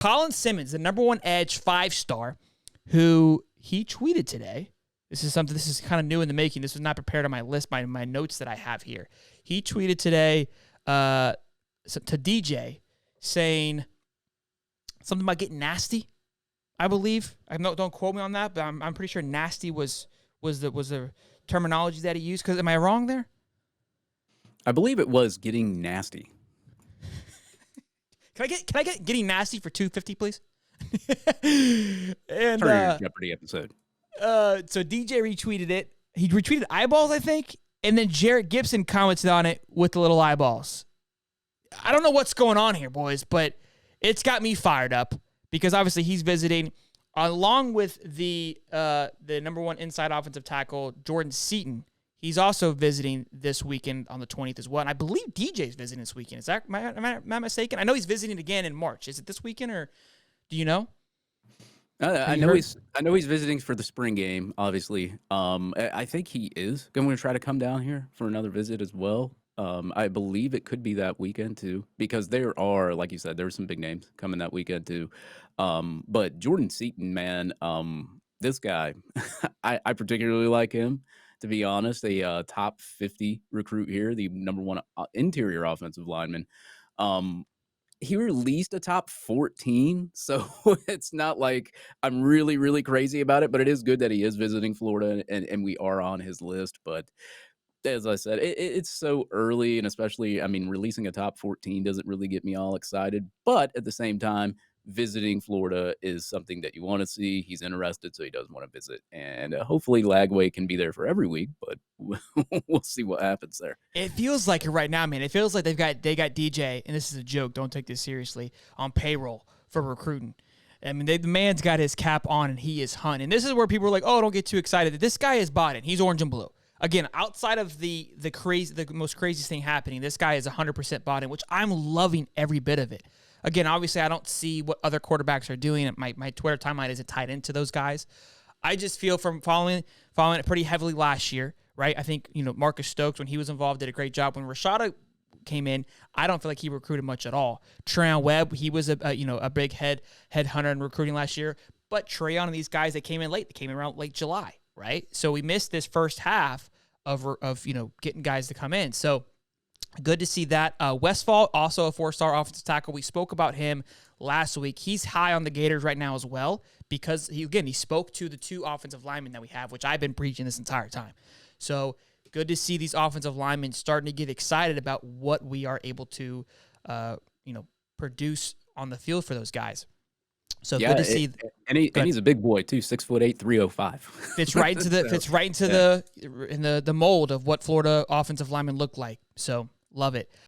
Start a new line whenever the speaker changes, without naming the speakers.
Colin Simmons, the number one edge 5-star, who he tweeted today. This is kind of new in the making. This was not prepared on my list, my notes that I have here. He tweeted today to DJ saying something about getting nasty, I believe. Don't quote me on that, but I'm pretty sure nasty was the terminology that he used. Because am I wrong there?
I believe it was getting nasty.
Can I get getting nasty for $250, please? And
Turn your Jeopardy episode.
So DJ retweeted it. He retweeted eyeballs, I think, and then Jarrett Gibson commented on it with the little eyeballs. I don't know what's going on here, boys, but it's got me fired up because obviously he's visiting along with the number one inside offensive tackle, Jordan Seaton. He's also visiting this weekend on the 20th as well. And I believe DJ's visiting this weekend. Am I mistaken? I know he's visiting again in March. Is it this weekend or do you know?
I know he's visiting for the spring game, obviously. I think he is going to try to come down here for another visit as well. I believe it could be that weekend too, because there are, like you said, there are some big names coming that weekend too. But Jordan Seaton, man, this guy, I particularly like him. To be honest, a top 50 recruit here, the number one interior offensive lineman. He released a top 14, so it's not like I'm really, really crazy about it, but it is good that he is visiting Florida and we are on his list. But as I said, it's so early, and especially, I mean, releasing a top 14 doesn't really get me all excited. But at the same time, visiting Florida is something that you want to see. He's interested, so he does want to visit. And hopefully Lagway can be there for every week, but we'll see what happens there.
It feels like it right now, man. It feels like they got DJ, and this is a joke, don't take this seriously, on payroll for recruiting. I mean, the man's got his cap on, and he is hunting. And this is where people are like, oh, don't get too excited. This guy is bought in. He's orange and blue. Again, outside of the most craziest thing happening, this guy is 100% bought in, which I'm loving every bit of it. Again, obviously, I don't see what other quarterbacks are doing. My Twitter timeline isn't tied into those guys. I just feel from following it pretty heavily last year, right? I think, Marcus Stokes, when he was involved, did a great job. When Rashada came in, I don't feel like he recruited much at all. Treyon Webb, he was a big headhunter in recruiting last year. But Treyon and these guys, they came in late. They came in around late July, right? So we missed this first half of getting guys to come in. So good to see that. Westfall, also a 4-star offensive tackle. We spoke about him last week. He's high on the Gators right now as well because, he spoke to the 2 offensive linemen that we have, which I've been preaching this entire time. So good to see these offensive linemen starting to get excited about what we are able to, produce on the field for those guys. So good to see.
And he's a big boy too, 6'8", 305.
Fits right into the mold of what Florida offensive linemen look like. So love it.